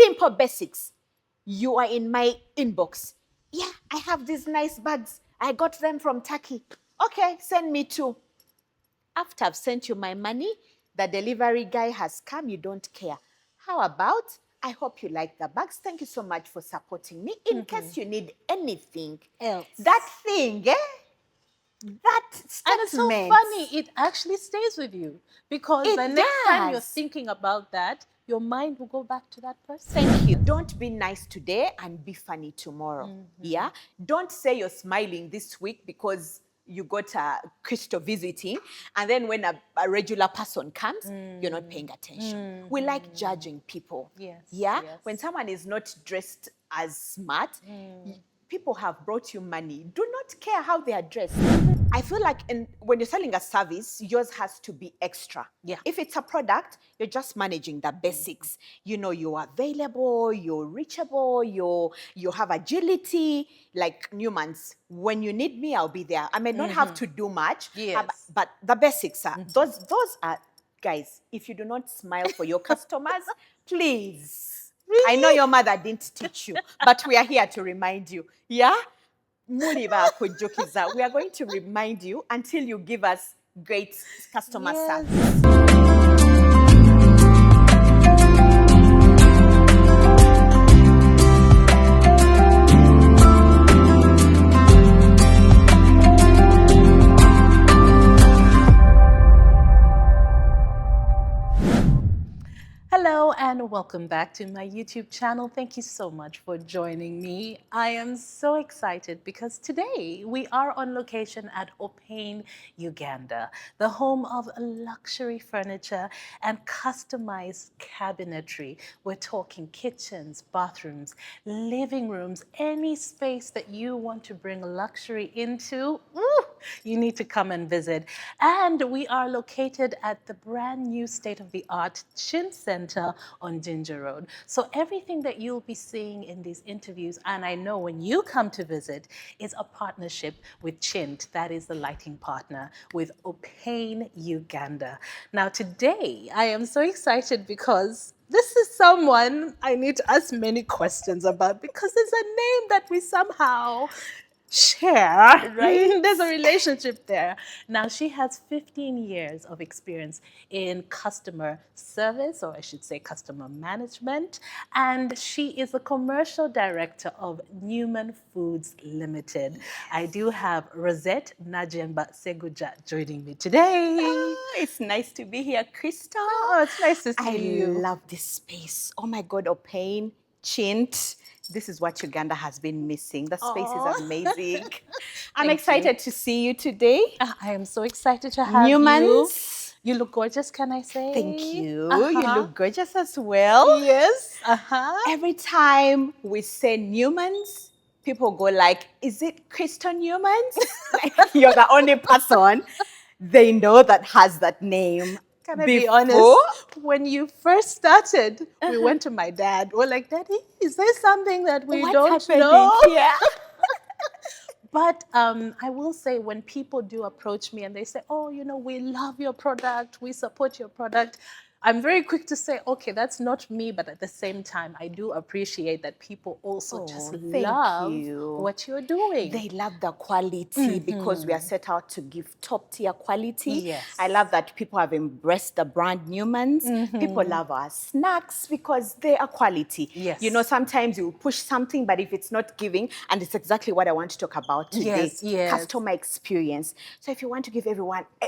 simple basics. You are in my inbox. Yeah, I have these nice bags. I got them from Turkey. Okay, send me two. After I've sent you my money, the delivery guy has come, you don't care. How about, I hope you like the bags. Thank you so much for supporting me. In case you need anything else. That thing, that And it's so statement. funny, it actually stays with you because It the next time you're does. thinking about that, your mind will go back to that person. Thank you. Don't be nice today and be funny tomorrow. Yeah? Don't say you're smiling this week because you got a Christo visiting, and then when a regular person comes, you're not paying attention. We like judging people. Yes, Yeah? yes. When someone is not dressed as smart, people have brought you money. Do not care how they are dressed. I feel like when you're selling a service, yours has to be extra. Yeah. If it's a product, you're just managing the basics. You know, you're available, you're reachable, you have agility. Like Newman's, when you need me, I'll be there. I may not have to do much, Yes. but the basics are those are, guys. If you do not smile for your customers, please. I know your mother didn't teach you, but we are here to remind you. Yeah? Muliba kujukiza. We are going to remind you until you give us great customer service. Hello and welcome back to my YouTube channel. Thank you so much for joining me. I am so excited because today we are on location at Opaine, Uganda, the home of luxury furniture and customized cabinetry. We're talking kitchens, bathrooms, living rooms, any space that you want to bring luxury into. You need to come and visit. And we are located at the brand new state-of-the-art Chin Center on Ginger Road. So everything that you'll be seeing in these interviews, and I know when you come to visit, is a partnership with Chint, that is the lighting partner, with Opaine, Uganda. Now today, I am so excited because this is someone I need to ask many questions about because it's a name that we somehow share, Right? There's a relationship there. Now, she has 15 years of experience in customer service, or I should say customer management, and she is the commercial director of Newman Foods Limited. I do have Rosette Najjemba Segujja joining me today. It's nice to be here, Crystal. Oh, it's nice to see you. I love this space. Oh my God, Opaine, Chint. This is what Uganda has been missing. The space is amazing. I'm excited to see you today. I am so excited to have Newman's. you. You look gorgeous, can I say? Thank you. You look gorgeous as well. Yes. Every time we say Newman's, people go like, is it Crystal Newman's? Like, you're the only person they know that has that name. Can I be honest? When you first started, we went to my dad. We're like, Daddy, is there something that we don't know? Yeah. But I will say when people do approach me and they say, oh, you know, we love your product, we support your product, I'm very quick to say, okay, that's not me, but at the same time, I do appreciate that people also just love what you're doing. They love the quality because we are set out to give top tier quality. Yes. I love that people have embraced the brand Newman's. People love our snacks because they are quality. Yes. You know, sometimes you push something, but if it's not giving, and it's exactly what I want to talk about today. Yes. Customer experience. So if you want to give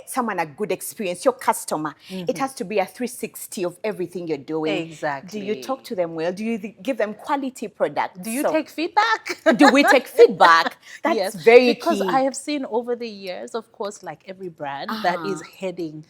someone a good experience, your customer, it has to be a 360 of everything you're doing. Exactly. Do you talk to them well? Do you give them quality products? Do you take feedback? Do we take feedback? That's very because key. I have seen over the years, of course, like every brand that is heading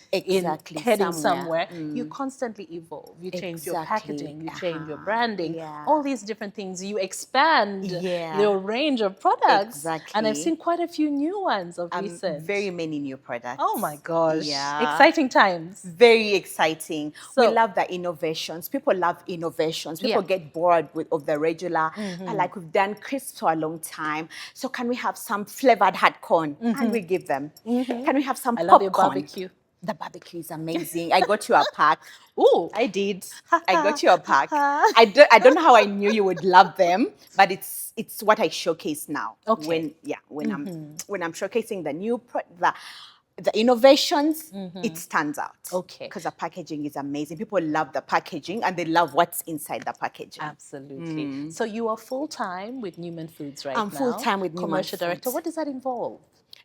somewhere, you constantly evolve. You change your packaging, you change your branding, all these different things. You expand your range of products. Exactly. And I've seen quite a few new ones of recent. Very many new products. Oh my gosh. Yeah. Exciting times. Very exciting. So, we love the innovations. People love innovations. People get bored of the regular. Like we've done crisps for a long time. So can we have some flavored hot corn? And we give them. Can we have some popcorn? I love your barbecue. The barbecue is amazing. I got you a pack. Ooh. I did. I got you a pack. I don't know how I knew you would love them, but it's what I showcase now. Okay. When I'm showcasing the new the innovations, it stands out. Okay. Because the packaging is amazing. People love the packaging and they love what's inside the packaging. Absolutely. So you are full-time with Newman Foods right now. I'm full-time with Newman Commercial director. Foods. What does that involve?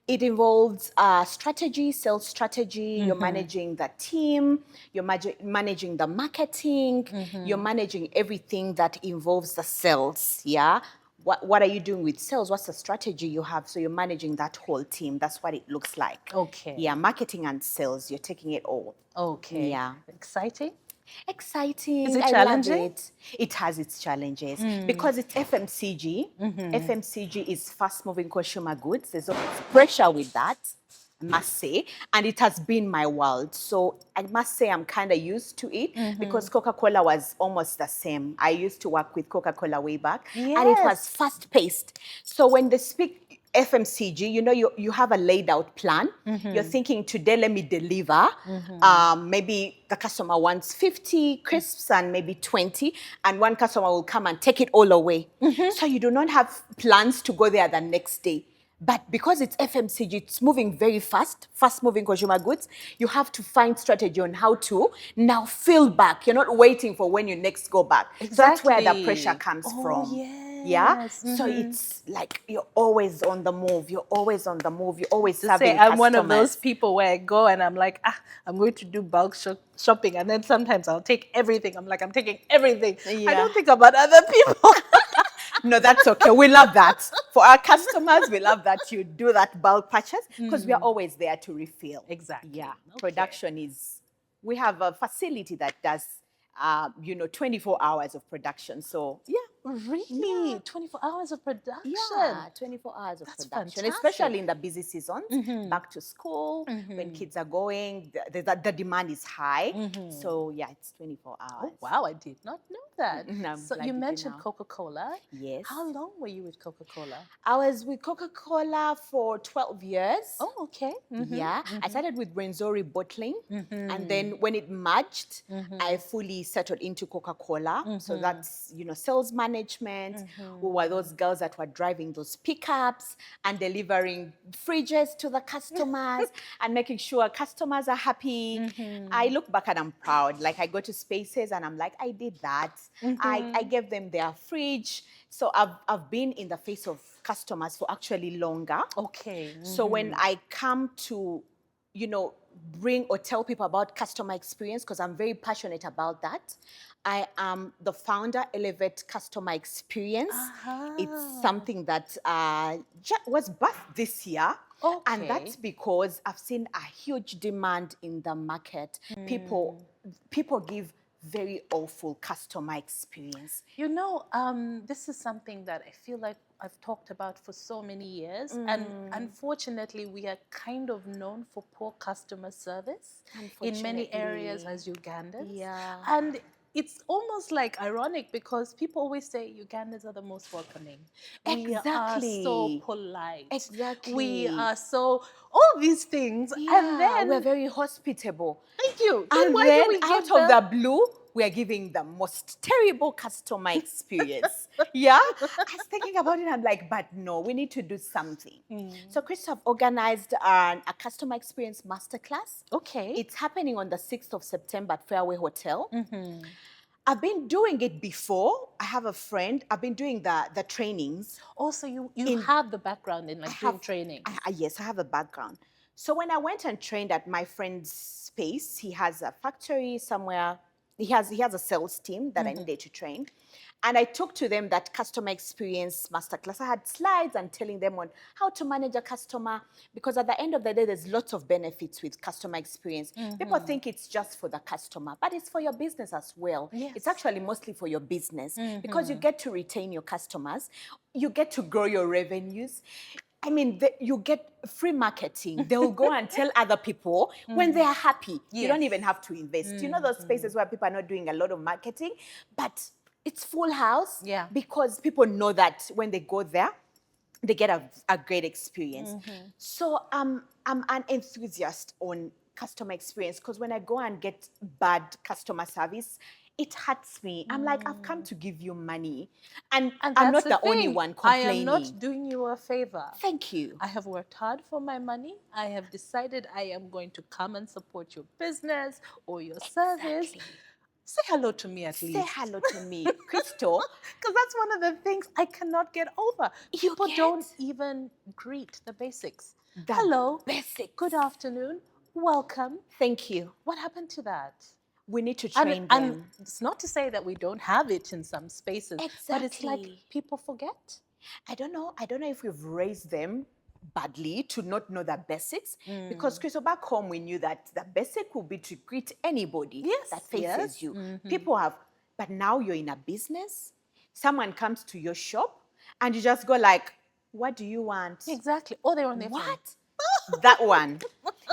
It involves strategy, sales strategy. You're managing the team. You're managing the marketing. You're managing everything that involves the sales. Yeah. What are you doing with sales? What's the strategy you have? So you're managing that whole team. That's what it looks like. Okay. Yeah, marketing and sales. You're taking it all. Okay. Yeah. Exciting? Exciting. Is it I challenging? love it. It has its challenges because it's FMCG. FMCG is fast-moving consumer goods. There's always pressure with that, I must say, and it has been my world. So I must say I'm kind of used to it because Coca-Cola was almost the same. I used to work with Coca-Cola way back, and it was fast-paced. So when they speak FMCG, you know, you have a laid out plan. You're thinking, today, let me deliver. Maybe the customer wants 50 crisps and maybe 20, and one customer will come and take it all away. So you do not have plans to go there the next day. But because it's FMCG, it's moving very fast, fast-moving consumer goods, you have to find strategy on how to now fill back. You're not waiting for when you next go back. Exactly. So that's where the pressure comes from. Yes. Yeah. So it's like you're always on the move. You're always on the move. You're always serving I'm customers. one of those people where I go and I'm like, I'm going to do bulk shopping, and then sometimes I'll take everything. I'm like, I'm taking everything. I don't think about other people. No, that's okay. We love that. For our customers, we love that you do that bulk purchase because we are always there to refill. Exactly. Yeah. Okay. Production is, we have a facility that does, 24 hours of production. So, yeah. Really? 24 hours of production? Yeah, 24 hours of That's production, fantastic. especially in the busy seasons, back to school, when kids are going, the demand is high. So, yeah, it's 24 hours. Oh, wow, I did not know that. I'm So glad you you do mentioned now. Coca-Cola. Yes. How long were you with Coca-Cola? I was with Coca-Cola for 12 years. Oh, okay. Yeah. I started with Rwenzori bottling. And then when it merged, I fully settled into Coca-Cola. So that's, sales management. We were those girls that were driving those pickups and delivering fridges to the customers and making sure customers are happy. I look back and I'm proud. Like, I go to spaces and I'm like, I did that. I gave them their fridge. So I've been in the face of customers for actually longer. Okay. So when I come to, bring or tell people about customer experience, because I'm very passionate about that, I am the founder, Elevate Customer Experience. It's something that was birthed this year. Okay. And that's because I've seen a huge demand in the market. People give very awful customer experience. This is something that I feel like I've talked about for so many years. And unfortunately, we are kind of known for poor customer service in many areas as Ugandans. Yeah. And it's almost like ironic because people always say Ugandans are the most welcoming. We are so polite. Exactly. We are so, all these things. Yeah, and then we're very hospitable. Thank you. And why then do we out give of the blue, we are giving the most terrible customer experience. Yeah? I was thinking about it, I'm like, but no, we need to do something. So Christoph organized a customer experience masterclass. Okay. It's happening on the 6th of September at Fairway Hotel. I've been doing it before. I have a friend. I've been doing the trainings. Also, you have the background in doing training. Yes, I have a background. So when I went and trained at my friend's space, he has a factory somewhere. He has a sales team that I needed to train. And I took to them that customer experience masterclass. I had slides and telling them on how to manage a customer, because at the end of the day, there's lots of benefits with customer experience. People think it's just for the customer, but it's for your business as well. Yes. It's actually mostly for your business because you get to retain your customers. You get to grow your revenues. I mean, you get free marketing. They will go and tell other people when they are happy. You don't even have to invest. You know those spaces where people are not doing a lot of marketing, but it's full house because people know that when they go there, they get a great experience. So I'm an enthusiast on customer experience, because when I go and get bad customer service, it hurts me. I'm like, I've come to give you money, and And I'm that's not the the only thing. one I am complaining. not doing you a favor. Thank you. I have worked hard for my money. I have decided I am going to come and support your business or your service. Exactly. Say hello to me at Say least. hello to me, Crystal. Because that's one of the things I cannot get over. You People get don't even greet the basics. the Hello, basics. good afternoon, welcome. Thank you. What happened to that? We need to And, train and them. it's not to say that we don't have it in some spaces, but it's like Exactly. people forget. I don't know. I don't know if we've raised them badly to not know the basics. Because Crystal, back home we knew that the basic will be to greet anybody Yes, that faces yes. you. People have, but now you're in a business. Someone comes to your shop, and you just go like, "What do you want?" Exactly. Or they're on their phone. What? That one.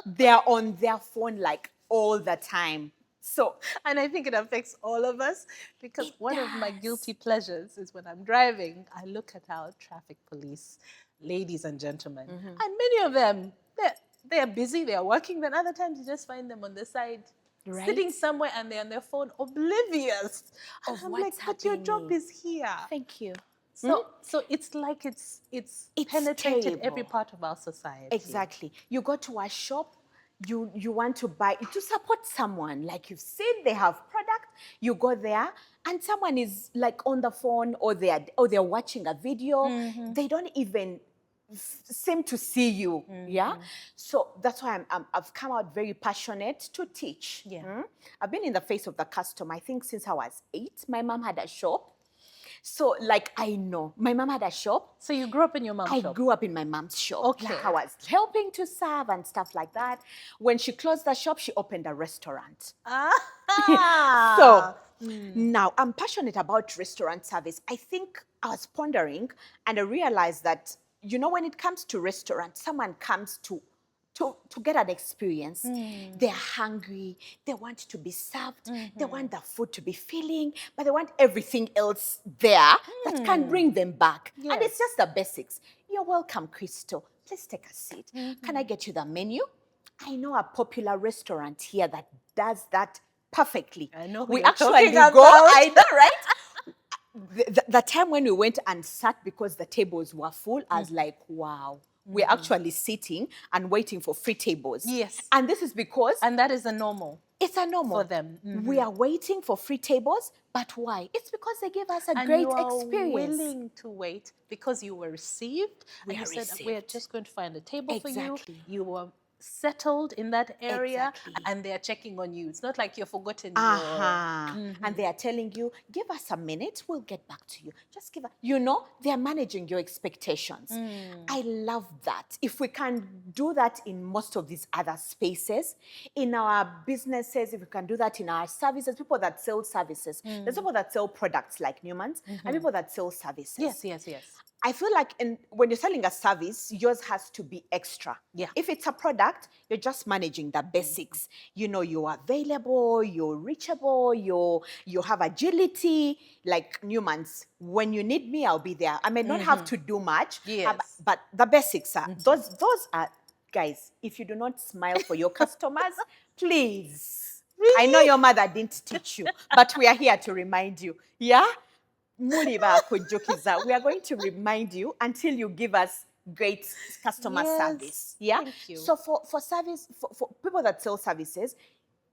They're on their phone like all the time. So And I think it affects all of us because It one of my does. guilty pleasures is when I'm driving, I look at our traffic police, ladies and gentlemen, and many of them, they're busy, they're working. Then other times you just find them on the side, sitting Right? somewhere and they're on their phone, oblivious. And Of I'm what's like, but your job happening. is here. Thank you. So it's like it's It's penetrated every terrible. part of our society. Exactly. You go to a shop, you want to buy to support someone. Like you've seen they have product, you go there and someone is like on the phone or they're watching a video. They don't even seem to see you. Yeah. So that's why I've come out very passionate to teach. Yeah. I've been in the face of the customer, I think since I was 8. My mom had a shop. So, like, I know my mom had a shop. So you grew up in your mom's I shop? grew up in my mom's shop. Okay. Like I was helping to serve and stuff like that. When she closed the shop, she opened a restaurant. Ah. So now I'm passionate about restaurant service. I think I was pondering and I realized that, when it comes to restaurants, someone comes to get an experience. They're hungry, they want to be served, they want the food to be filling, but they want everything else there that can bring them back. And it's Yes. just the basics. You're welcome, Crystal. Please take a seat. Can I get you the menu? I know a popular restaurant here that does that perfectly. I know who We you're actually talking go, about. I know, right? The time when we went and sat because the tables were full, I was like, wow, we're actually sitting and waiting for free tables. Yes. And this is because And that is a normal it's a normal for them. We are waiting for free tables, but why? It's because they give us a And great you are experience. willing to wait because you were received. We and are you said, we're received. just going to find a table for you. Exactly. You were settled in that area Exactly. and they're checking on you. It's not like you're forgotten And they are telling you, give us a minute, we'll get back to you. Just give us, they are managing your expectations. I love that. If we can do that in most of these other spaces, in our businesses, if we can do that in our services, people that sell services, there's people that sell products like Newman's, and people that sell services. Yes. I feel like when you're selling a service, yours has to be extra. Yeah. If it's a product, you're just managing the basics. You're available, you're reachable, you have agility. Like Newman's, when you need me, I'll be there. I may not have to do much, Yes. but the basics are those are, guys. If you do not smile for your customers, please. I know your mother didn't teach you, but we are here to remind you. Yeah. We are going to remind you until you give us great customer Yes, service. Yeah. thank you. So for service, for people that sell services,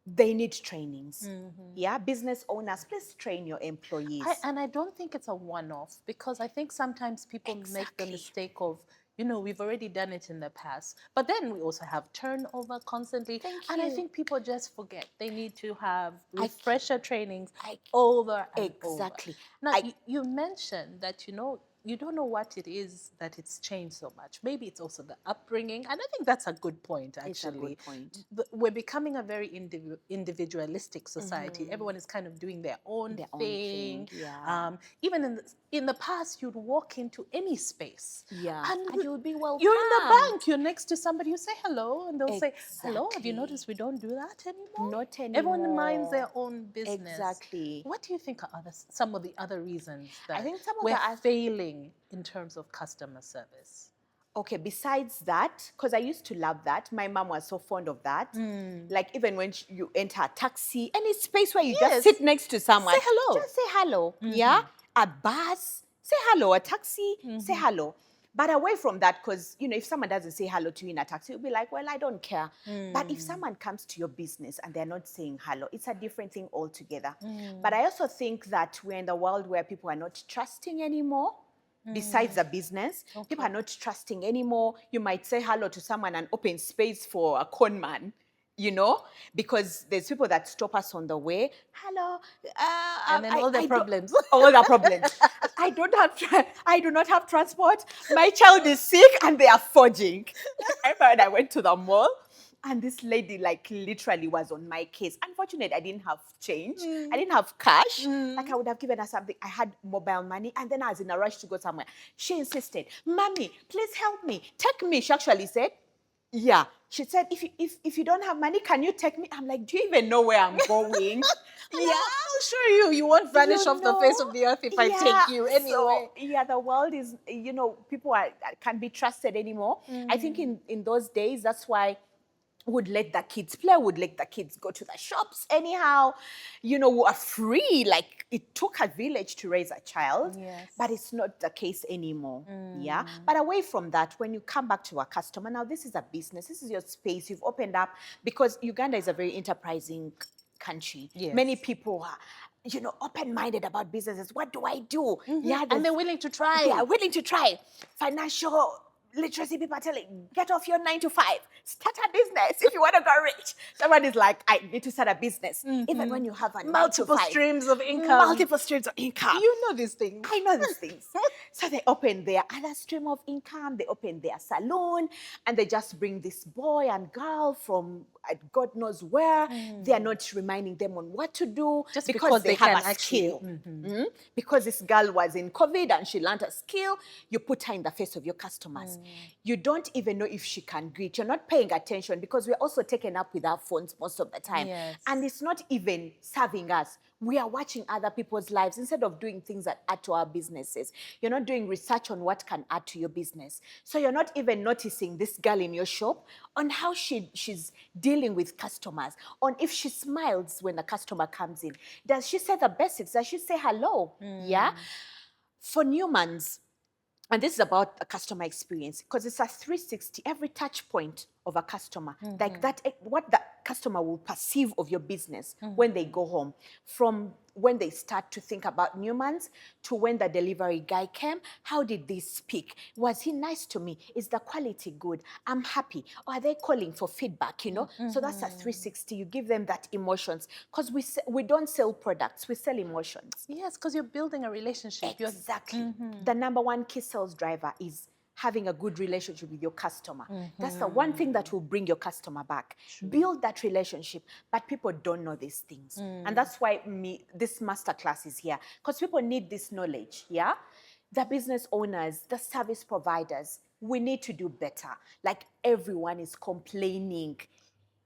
they need trainings. Yeah. Business owners, please train your employees. And I don't think it's a one-off because I think sometimes people make the Exactly. mistake of, we've already done it in the past. But then we also have turnover constantly. And I you. think people just forget. They need to have refresher trainings I- over and Exactly. over. Now, you mentioned that, you don't know what it is that it's changed so much. Maybe it's also the upbringing. And I think that's a good point, actually. It's a good point. We're becoming a very individualistic society. Everyone is kind of doing their own thing. Yeah. Even in the past, you'd walk into any space. Yeah. And you would be welcome. You're in the bank. You're next to somebody. You say hello, and they'll say, "Hello. Have you Exactly. noticed we don't do that anymore?" Not Everyone minds anymore. their own business. Exactly. What do you think are some of the other reasons that I think some of we're the failing in terms of customer service? Okay, besides that, because I used to love that. My mom was so fond of that. Like even when you enter a taxi, any space where you just Yes. sit next to someone, Say hello. just say hello. Yeah, a bus, say hello. A taxi, say hello. But away from that, because if someone doesn't say hello to you in a taxi, you'll be like, well, I don't care. But if someone comes to your business and they're not saying hello, it's a different thing altogether. But I also think that we're in the world where people are not trusting anymore. Besides the business, people are not trusting anymore. You might say hello to someone and open space for a con man, because there's people that stop us on the way. Hello, And then all the problems. All the problems. I do not have transport. My child is sick, and they are forging. I remember I went to the mall. And this lady, like, literally was on my case. Unfortunately, I didn't have change. I didn't have cash. Like, I would have given her something. I had mobile money, and then I was in a rush to go somewhere. She insisted, "Mommy, please help me. Take me." She actually said, yeah. She said, if you don't have money, can you take me? I'm like, do you even know where I'm going? Yeah, I'll show you. You won't vanish off the face of the earth if I take you anyway. So, the world is, people can't be trusted anymore. I think in those days, that's why would let the kids play, would let the kids go to the shops anyhow, were free. Like, it took a village to raise a child, Yes. but it's not the case anymore. Yeah. But away from that, when you come back to a customer, now this is a business, this is your space, you've opened up, because Uganda is a very enterprising country. Yes. Many people are, open-minded about businesses. What do I do? Yeah, And they're willing to try. Yeah, willing to try. Financial literacy people are telling, get off your 9 to 5, start a business if you want to go rich. Someone is like, I need to start a business. Even when you have a multiple 9 to 5, streams of income. multiple streams of income. You know these things. I know these things. So they open their other stream of income, they open their salon, and they just bring this boy and girl from God knows where. They are not reminding them on what to do, Just because they have can a skill. Because this girl was in COVID and she learned a skill, you put her in the face of your customers. You don't even know if she can greet. You're not paying attention, because we're also taken up with our phones most of the time. Yes. And it's not even serving us. We are watching other people's lives instead of doing things that add to our businesses. You're not doing research on what can add to your business. So you're not even noticing this girl in your shop, on how she's dealing with customers, on if she smiles when a customer comes in. Does she say the basics? Does she say hello? Yeah. For Newman's, and this is about a customer experience, because it's a 360, every touch point of a customer, like that, what the customer will perceive of your business when they go home, from when they start to think about Newman's to when the delivery guy came. How did they speak? Was he nice to me? Is the quality good? I'm happy. Or are they calling for feedback? So that's a 360. You give them that emotions, because we don't sell products, we sell emotions. Yes, because you're building a relationship. Exactly. The number one key sales driver is having a good relationship with your customer. That's the one thing that will bring your customer back. Build that relationship, but people don't know these things. And that's why this masterclass is here, because people need this knowledge, yeah? The business owners, the service providers, we need to do better. Like, everyone is complaining.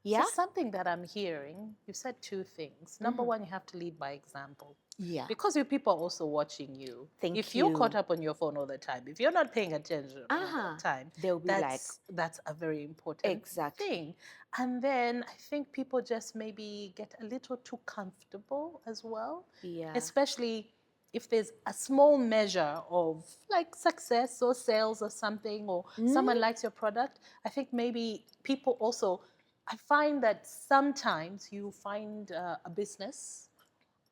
Yeah? So something that I'm hearing, you said two things. Number one, you have to lead by example. Yeah. Because your people are also watching you. Thank if you. you're caught up on your phone all the time, if you're not paying attention all the time, they'll be that's a very important thing. And then I think people just maybe get a little too comfortable as well. Yeah. Especially if there's a small measure of like success or sales or something, or someone likes your product. I think maybe people also, I find that sometimes you find a business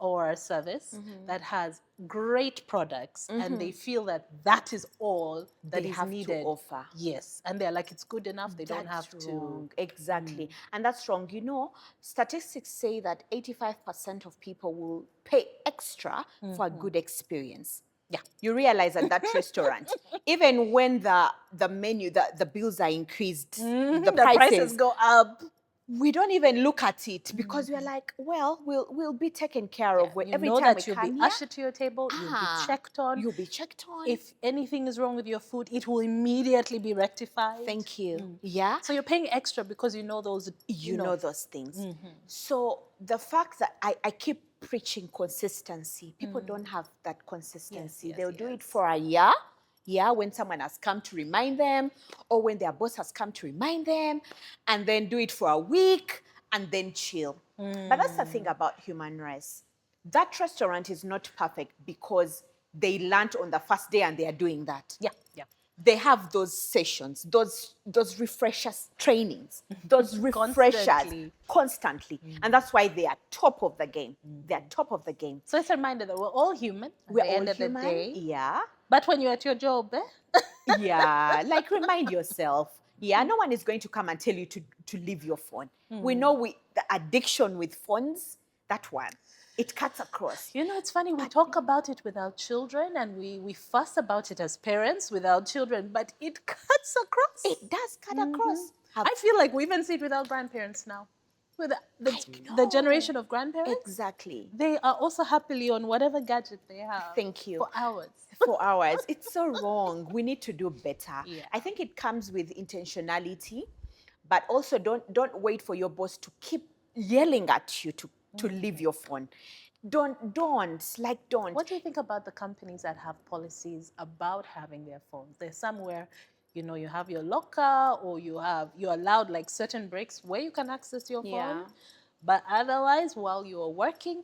or a service that has great products, and they feel that that is all that they is have needed to offer. Yes, and they're like, it's good enough. They don't have to. Exactly. And that's wrong. Statistics say that 85% of people will pay extra for a good experience. Yeah, you realize at that restaurant, even when the menu, the bills are increased, the prices go up, we don't even look at it, because we're like, well, we'll be taken care of. Every time we come you'll be ushered to your table, you'll be checked on. You'll be checked on. If anything is wrong with your food, it will immediately be rectified. Thank you. Yeah. So you're paying extra because you know those. You know those things. So the fact that I keep preaching consistency, people don't have that consistency. They'll do it for a year. Yeah, when someone has come to remind them, or when their boss has come to remind them, and then do it for a week and then chill. But that's the thing about human race. That restaurant is not perfect because they learned on the first day and they are doing that. Yeah, yeah. They have those sessions, those refreshers trainings, those refreshers constantly. And that's why they are top of the game. They are top of the game. So it's a reminder that we're all human at We're the all end of the human. day. Yeah. But when you're at your job, Yeah, like remind yourself. Yeah, no one is going to come and tell you to leave your phone. We know the addiction with phones, that one, it cuts across. you know, it's funny, we talk about it with our children and we fuss about it as parents with our children, but it cuts across. It does cut across. I feel like we even see it with our grandparents now. With the generation of grandparents. Exactly. They are also happily on whatever gadget they have. Thank you. For hours. For hours. It's so wrong. We need to do better. Yeah. I think it comes with intentionality, but also don't wait for your boss to keep yelling at you to leave your phone. Don't. What do you think about the companies that have policies about having their phones? There's somewhere, you know, you have your locker or you're allowed like certain breaks where you can access your phone. Yeah. But otherwise, while you're working,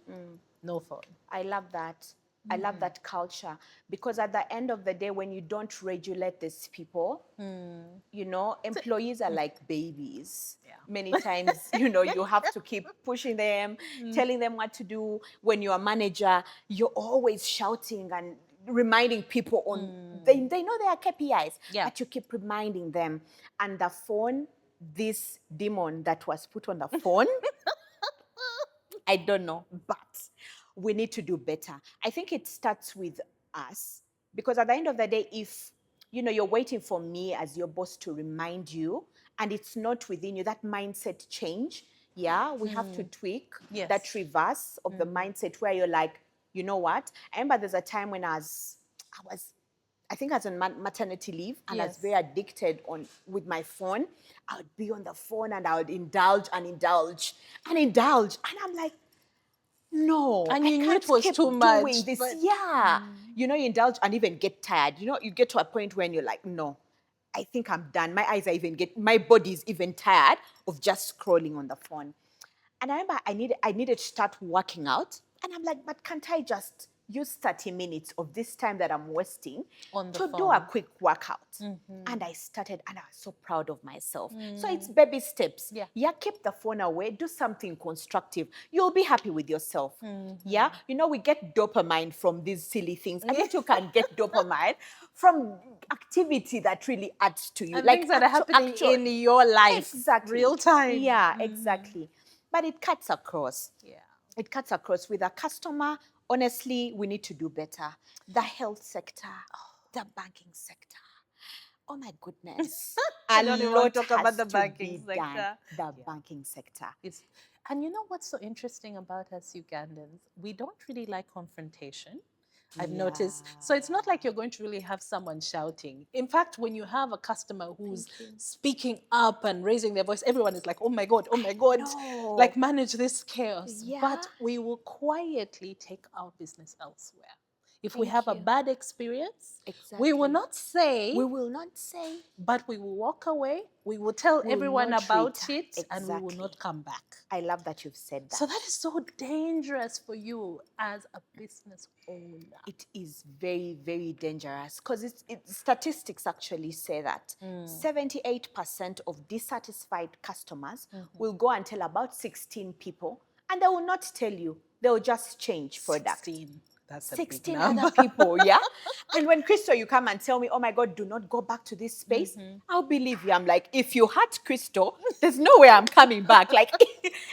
no phone. I love that. I love that culture, because at the end of the day, when you don't regulate these people, you know, employees are like babies. Yeah. Many times, you know, you have to keep pushing them, telling them what to do. When you're a manager, you're always shouting and reminding people on, they know their KPIs, Yeah. but you keep reminding them. And the phone, this demon that was put on the phone, I don't know, but we need to do better. I think it starts with us, because at the end of the day, if you know you're waiting for me as your boss to remind you, and it's not within you, that mindset change, yeah, we have to tweak Yes. that reverse of the mindset where you're like, you know what? I remember there's a time when I think I was on maternity leave, and I was Yes. very addicted with my phone. I would be on the phone and I would indulge, and I'm like, no, And I you knew can't it was keep too doing much, this. but- Yeah, you know, you indulge and even get tired. You know, you get to a point when you're like, no, I think I'm done. My eyes are my body's even tired of just scrolling on the phone. And I remember I needed to start working out, and I'm like, but can't I just use 30 minutes of this time that I'm wasting On the to do phone. a quick workout? And I started, and I was so proud of myself. So it's baby steps. Yeah. Keep the phone away, do something constructive. You'll be happy with yourself. Yeah, you know, we get dopamine from these silly things. I bet you can get dopamine from activity that really adds to you. And things that are happening in your life. Exactly. Real time. Yeah, exactly. But it cuts across. Yeah. It cuts across with a customer. Honestly, we need to do better. The health sector, the banking sector. Oh my goodness. I A don't even want lot to talk about has the to banking be done. sector. The banking sector. And you know what's so interesting about us Ugandans? We don't really like confrontation. I've noticed. So it's not like you're going to really have someone shouting. In fact, when you have a customer who's speaking up and raising their voice, everyone is like, oh my God, know. like manage this chaos. Yeah. But we will quietly take our business elsewhere. If we Thank have a you. bad experience, we Exactly. will not say, We will not say. but we will walk away. We will tell We will everyone not about return. it, and we will Exactly. not come back. I love that you've said that. So that is so dangerous for you as a business owner. It is very, very dangerous, because statistics actually say that 78% of dissatisfied customers will go and tell about 16 people, and they will not tell you. They will just change product. 16. That's a 16 big number. other people, yeah? And when Crystal, you come and tell me, oh my God, do not go back to this space, I'll believe you. I'm like, if you hurt Crystal, there's no way I'm coming back. Like,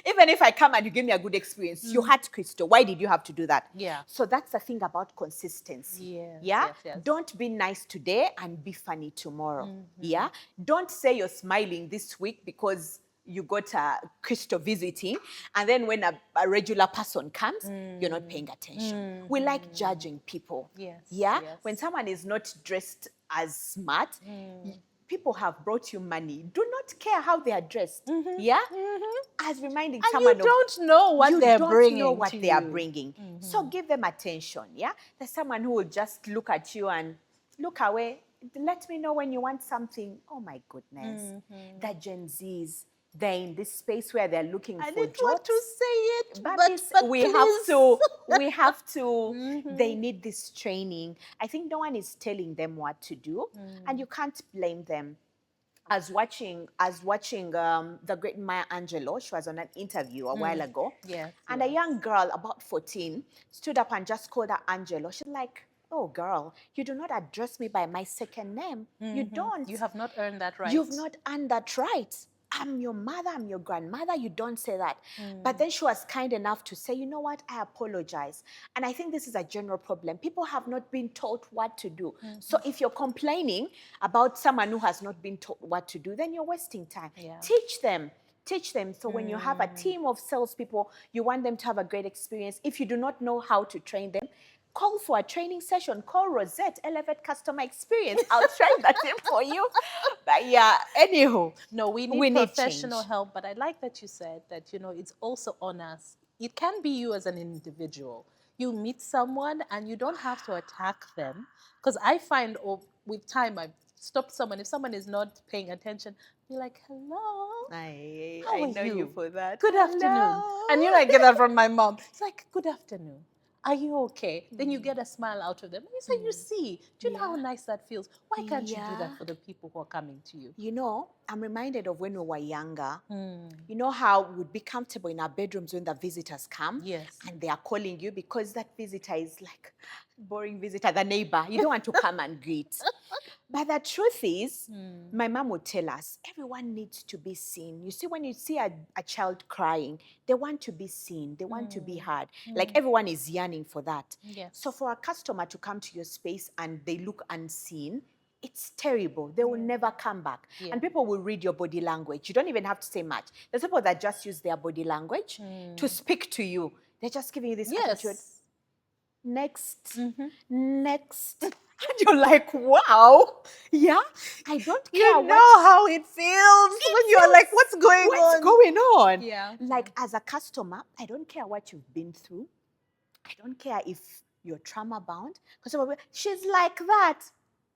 even if I come and you give me a good experience, you hurt Crystal. Why did you have to do that? Yeah. So that's the thing about consistency. Yes, Yeah? yes. Don't be nice today and be funny tomorrow. Yeah? Don't say you're smiling this week because you got a Crystal visiting, and then when a regular person comes, you're not paying attention. We like judging people. Yes, Yeah? yes. When someone is not dressed as smart, people have brought you money. Do not care how they are dressed. Yeah? As reminding And someone you don't know what they're bringing. You don't know what to they are you. bringing. So give them attention. Yeah? There's someone who will just look at you and look away. Let me know when you want something. Oh my goodness. The Gen Zs, they're in this space where they're looking I for didn't jobs. want to say it, Babis, but we please. have to, they need this training. I think no one is telling them what to do, and you can't blame them. As watching the great Maya Angelou. She was on an interview a while ago. Yes, And a young girl, about 14, stood up and just called her Angelo. She's like, oh, girl, you do not address me by my second name. You don't. You have not earned that right. You've not earned that right. I'm your mother, I'm your grandmother, you don't say that. But then she was kind enough to say, you know what, I apologize. And I think this is a general problem. People have not been taught what to do. So if you're complaining about someone who has not been taught what to do, then you're wasting time. Yeah. Teach them. Teach them. So when you have a team of salespeople, you want them to have a great experience. If you do not know how to train them, call for a training session. Call Rosette, Elevate Customer Experience. I'll train that in for you. But yeah, anywho. No, we need professional change. help. But I like that you said that, it's also on us. It can be you as an individual. You meet someone and you don't have to attack them. Because I find with time, I stop someone. If someone is not paying attention, be like, hello. How I are know you for that. Good afternoon. Hello. And I get that from my mom. It's like, good afternoon. Are you okay? Then you get a smile out of them. And you say, you see, do you know how nice that feels? Why can't you do that for the people who are coming to you? You know, I'm reminded of when we were younger. You know how we'd be comfortable in our bedrooms when the visitors come? Yes. And they are calling you because that visitor is like boring visitor, the neighbor. You don't want to come and greet. But the truth is, my mom would tell us, everyone needs to be seen. You see, when you see a child crying, they want to be seen. They want to be heard. Like everyone is yearning for that. Yes. So for a customer to come to your space and they look unseen, it's terrible. They will never come back. Yeah. And people will read your body language. You don't even have to say much. There's people that just use their body language to speak to you. They're just giving you this attitude. Next, next. And you're like, wow, yeah, I don't care. You know how it feels when you're like, what's going on? What's going on? Yeah. Like, as a customer, I don't care what you've been through. I don't care if you're trauma bound. Because she's like that.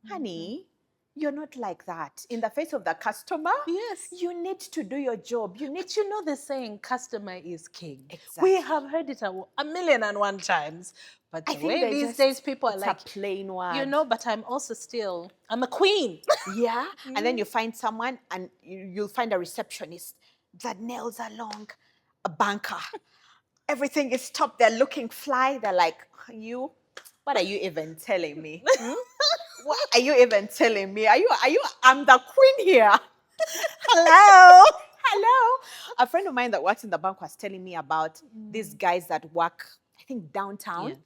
Honey, you're not like that. In the face of the customer, Yes. you need to do your job. You need But you know the saying, customer is king. Exactly. We have heard it a million and one times. But the way these days people are like, a plain word. but I'm also I'm a queen. Yeah. And then you find someone and you'll find a receptionist. The nails are long, a banker. Everything is top. They're looking fly. They're like, what are you even telling me? What are you even telling me? I'm the queen here. Hello. Hello. A friend of mine that works in the bank was telling me about these guys that work, I think, downtown. Yes.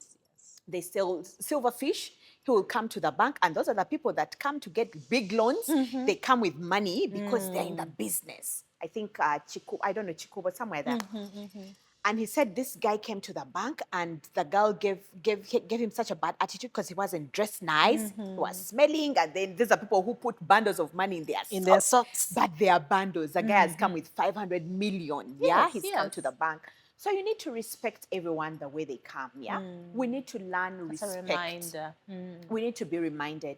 They sell silverfish. He will come to the bank, and those are the people that come to get big loans. They come with money because they're in the business. I think Chiku, I don't know Chiku, but somewhere there. And he said this guy came to the bank, and the girl gave him such a bad attitude because he wasn't dressed nice. He was smelling, and then these are people who put bundles of money in their socks. But they are bundles. The guy has come with 500 million. Yeah, he's come to the bank. So you need to respect everyone the way they come, yeah? We need to learn respect. That's a reminder. We need to be reminded.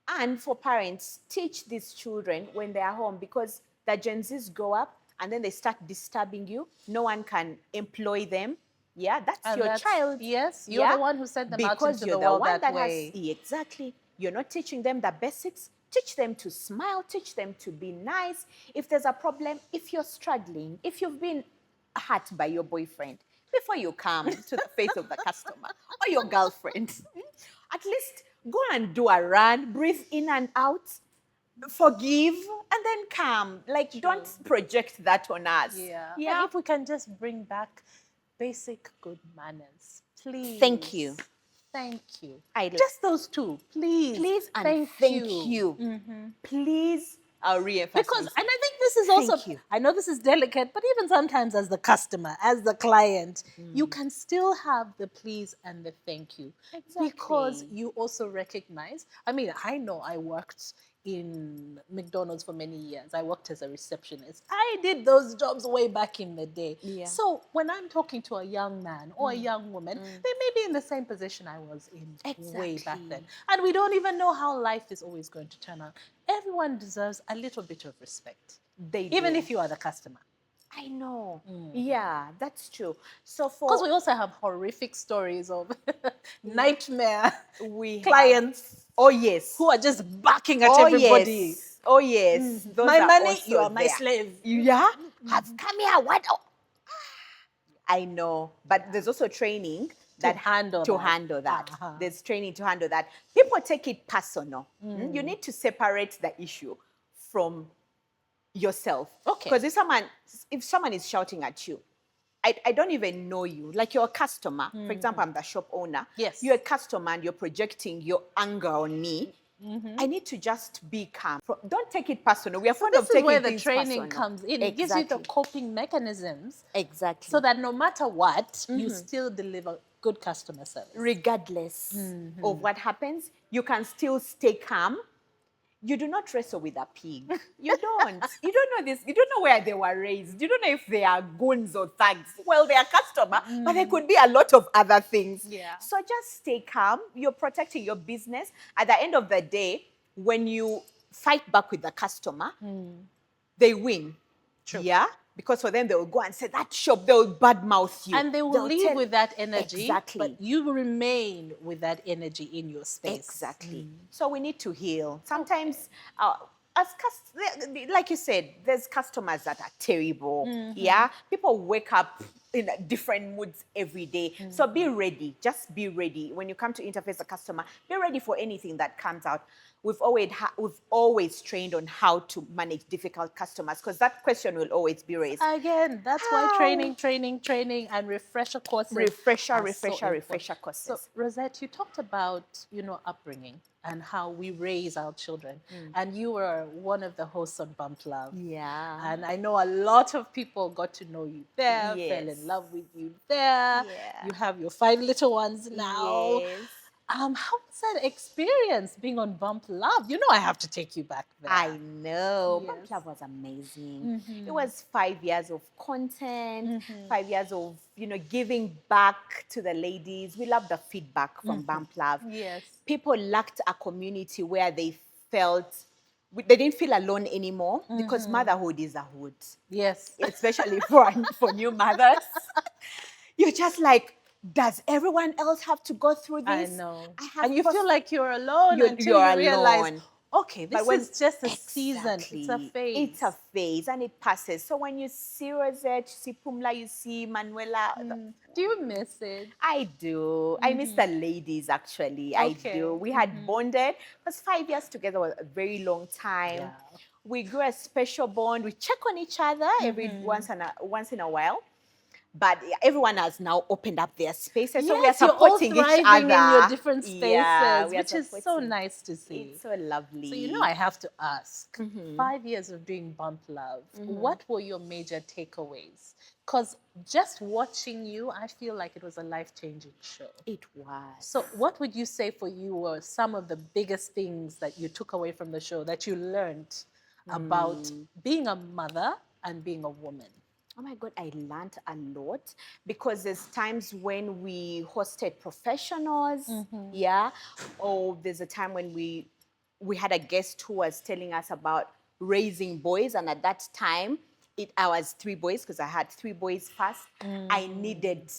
And for parents, teach these children when they are home, because the Gen Zs grow up and then they start disturbing you. No one can employ them. Yeah, that's your child. Yes, you're the one who sent them out into the world that way. Exactly. You're not teaching them the basics. Teach them to smile. Teach them to be nice. If there's a problem, if you're struggling, if you've been hurt by your boyfriend, before you come to the face of the customer or your girlfriend, at least go and do a run, breathe in and out, forgive, and then come. Like, don't project that on us. Yeah. And if we can just bring back basic good manners, please. Thank you. Thank you. Just those two, please. Please and thank you. Please, I'll re-emphasize. Because, and I think this is also, I know this is delicate, but even sometimes as the customer, as the client, you can still have the please and the thank you. Exactly. Because you also recognize, I mean, I know I worked in McDonald's for many years. I worked as a receptionist. I did those jobs way back in the day. Yeah. So when I'm talking to a young man or a young woman, they may be in the same position I was in way back then. Exactly. And we don't even know how life is always going to turn out. Everyone deserves a little bit of respect, They even do. if you are the customer. I know. Yeah, that's true. So Because for we also have horrific stories of nightmare we clients oh yes. who are just barking at Oh everybody. yes. Oh yes. Those My are money, also you are my there. slave. Yeah. Have come here. What? Oh. I know, but there's also training To handle to that. handle that. Uh-huh. There's training to handle that. People take it personal. You need to separate the issue from yourself. Okay. Because if someone is shouting at you, I don't even know you. Like you're a customer. For example, I'm the shop owner. Yes. You're a customer and you're projecting your anger on me. I need to just be calm. Don't take it personal. We are fond of This is taking where the things training personal. comes in. It gives you the Exactly. coping mechanisms Exactly. so that no matter what, you still deliver good customer service. Regardless of what happens, you can still stay calm. You do not wrestle with a pig. You don't. You don't know this. You don't know where they were raised. You don't know if they are goons or thugs. Well, they are customer, but they could be a lot of other things. Yeah. So just stay calm. You're protecting your business. At the end of the day, when you fight back with the customer, they win. True. Yeah? Because for them, they will go and say, that shop, they will badmouth you. And they will They'll leave tell- with that energy, Exactly. but you remain with that energy in your space. Exactly. So we need to heal. Sometimes, like you said, there's customers that are terrible. Yeah, people wake up in different moods every day. So be ready. Just be ready when you come to interface a customer. Be ready for anything that comes out. We've always trained on how to manage difficult customers because that question will always be raised. Again, that's why training, and refresher courses. Refresher important. courses. So, Rosette, you talked about, upbringing and how we raise our children. And you were one of the hosts on Bump Love. Yeah. And I know a lot of people got to know you there, Yes. fell in love with you there. Yeah. You have your 5 little ones now. Yes. How was that experience being on Bump Love? You know I have to take you back there. I know. Yes. Bump Love was amazing. It was 5 years of content, 5 years of, giving back to the ladies. We love the feedback from Bump Love. Yes. People lacked a community where they felt, they didn't feel alone anymore because motherhood is a hood. Yes. Especially for new mothers. You're just like, does everyone else have to go through this? I know. I have And you feel like you're alone until you're you realize, alone. okay, this when- is just a season. It's a Exactly. phase. It's a phase and it passes. So when you see Rosette, you see Pumla, you see Manuela. Do you miss it? I do. I miss the ladies, actually. Okay. I do. We had bonded. Because 5 years together was a very long time. Yeah. We grew a special bond. We check on each other every once in a while. But everyone has now opened up their spaces, so we are Yes, you're all supporting each thriving other. in your different spaces, Yeah, we are which is so supporting. nice to see. It's so lovely. So, I have to ask, 5 years of doing Bump Love, what were your major takeaways? Because just watching you, I feel like it was a life-changing show. It was. So what would you say for you were some of the biggest things that you took away from the show that you learned about being a mother and being a woman? Oh my God, I learned a lot because there's times when we hosted professionals, yeah, or there's a time when we had a guest who was telling us about raising boys, and at that time, I was 3 boys because I had 3 boys first. I needed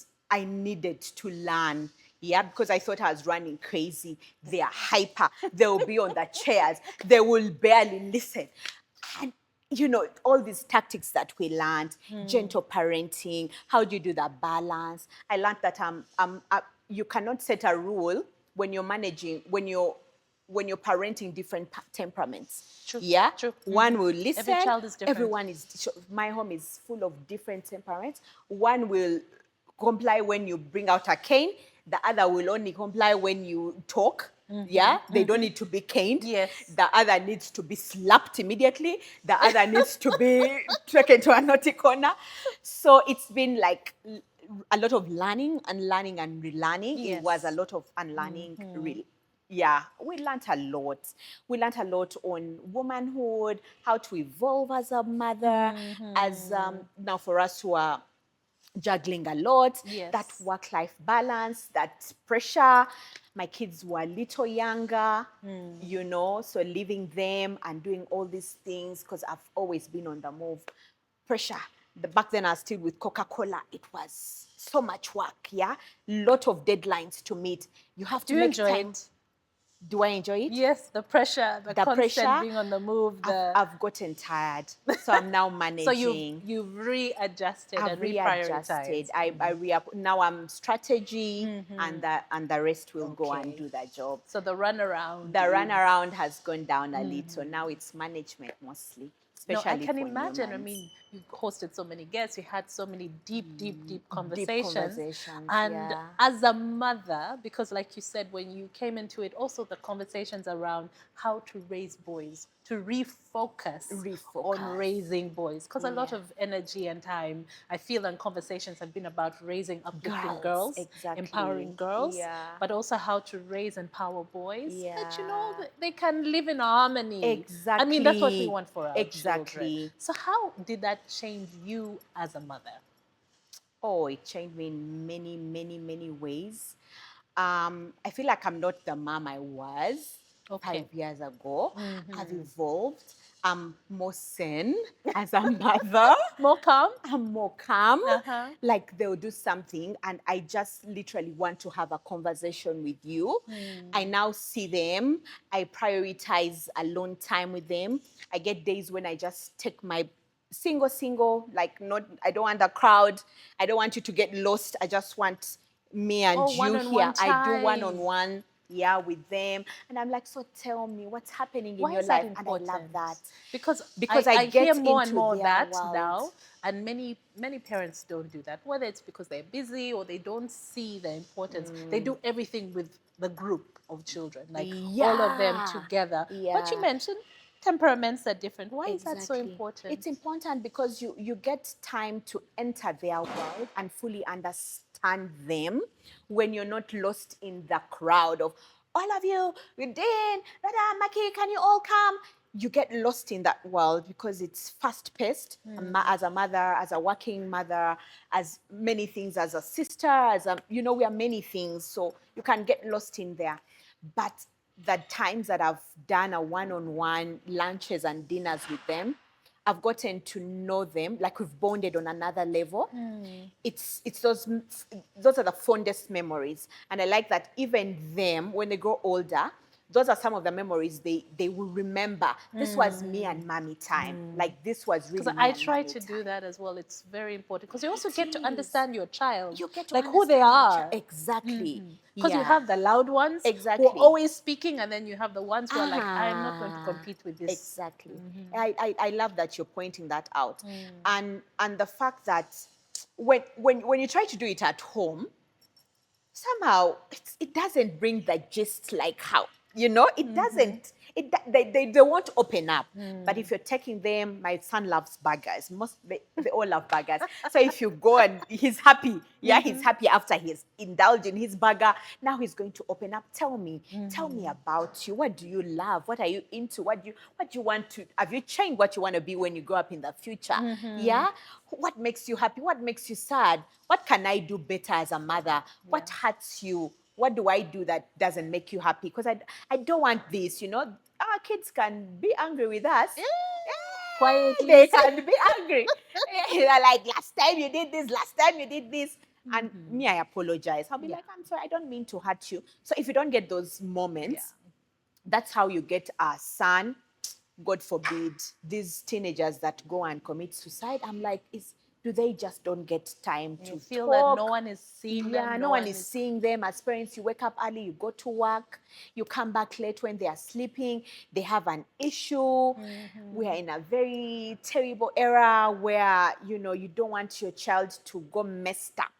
to learn. Yeah, because I thought I was running crazy. They are hyper. They will be on the chairs. They will barely listen. And all these tactics that we learned, gentle parenting, how do you do that balance? I learned that you cannot set a rule when you're managing, when you're parenting different temperaments. True. Yeah? True. One will listen. Every child is different. My home is full of different temperaments. One will comply when you bring out a cane. The other will only comply when you talk. Yeah, they don't need to be caned. Yes. The other needs to be slapped immediately. The other needs to be taken to a naughty corner. So it's been like a lot of learning and relearning. Yes. It was a lot of unlearning, really. yeah, we learned a lot. We learned a lot on womanhood, how to evolve as a mother, as now for us who are juggling a lot, that Yes. work-life balance, that pressure. My kids were a little younger, you know, so leaving them and doing all these things because I've always been on the move. Pressure. Back then I was still with Coca-Cola. It was so much work, yeah? Lot of deadlines to meet. You have Do to you make enjoy time. it? Do I enjoy it? Yes, the pressure, the The constant pressure, being on the move, the I've gotten tired. So I'm now so managing. you've readjusted and I've readjusted. reprioritized. Now I'm strategy, and the rest will go and Okay. do that job. So the runaround The is runaround has gone down a little. Now it's management mostly, no, I especially can for imagine. I Newmans. mean, you hosted so many guests, you had so many deep Deep conversations. conversations, And yeah. as a mother, because like you said, when you came into it, also the conversations around how to raise boys, to refocus on Refocus. raising boys. Because a lot Yeah. of energy and time, I feel, and conversations have been about raising, uplifting Girls, girls, exactly. empowering girls, Yeah. but also how to raise, empower boys so that, you know, Yeah. they can live in harmony. I mean, that's what we Exactly. want for our children. Exactly. So how did that change you as a mother? Oh, it changed me in many, many, many ways. I feel like I'm not the mom I was Okay. 5 years ago. I've evolved. I'm more sane as a mother. More calm? I'm more calm. Uh-huh. Like they'll do something, and I just literally want to have a conversation with you. I now see them. I prioritize alone time with them. I get days when I just take my single, like not, I don't want the crowd. I don't want you to get lost. I just want me and Oh, you here. one-on-one I do time. one-on-one, yeah, with them. And I'm like, so tell me what's happening in Why your is that life. And I love important? that. Because Because I I hear get more and into more their that world. now, and many parents don't do that. Whether it's because they're busy or they don't see the importance. They do everything with the group of children, like all of them Yeah. together. But you Yeah. mentioned temperaments are different. Why is that so Exactly. important? It's important because you get time to enter their world and fully understand them when you're not lost in the crowd of all of you, Dean, Dada, Maki, can you all come? You get lost in that world because it's fast paced. As a mother, as a working mother, as many things, as a sister, as a, you know, we are many things. So you can get lost in there. But the times that I've done a one-on-one lunches and dinners with them, I've gotten to know them, like we've bonded on another level. It's those are the fondest memories. And I like that even them, when they grow older, those are some of the memories they will remember. This was me and mommy time. Like this was Because really me I and try mommy to do time. that as well. It's very important because you also It get to is. understand your child, You get to like who they understand your child. are. Exactly. Because you Yeah. have the loud ones who are Exactly. always speaking, and then you have the ones who are like, I am not going to Ah, compete with this. exactly. I love that you're pointing that out. And the fact that when you try to do it at home, somehow it doesn't bring the gist like how, you know, it doesn't, they won't open up. But if you're taking them, my son loves burgers, they all love burgers. So if you go and he's happy, yeah, he's happy after he's indulged in his burger, now he's going to open up. Tell me about you. What do you love? What are you into? What do you want to, have you changed what you want to be when you grow up in the future? Yeah. What makes you happy? What makes you sad? What can I do better as a mother? What hurts you? What do I do that doesn't make you happy? Because I don't want this, you know. Our kids can be angry with us. Quietly. They can be angry. They're like, last time you did this, last time you did this. And me, I apologize. I'll be Yeah. like, I'm sorry, I don't mean to hurt you. So if you don't get those moments, that's how you get a son, God forbid, these teenagers that go and commit suicide. I'm like, do they just don't get time You to feel that no talk? one is seeing Yeah, them, no one is seeing them. As parents, you wake up early, you go to work, you come back late when they are sleeping, they have an issue. We are in a very terrible era where, you know, you don't want your child to go messed up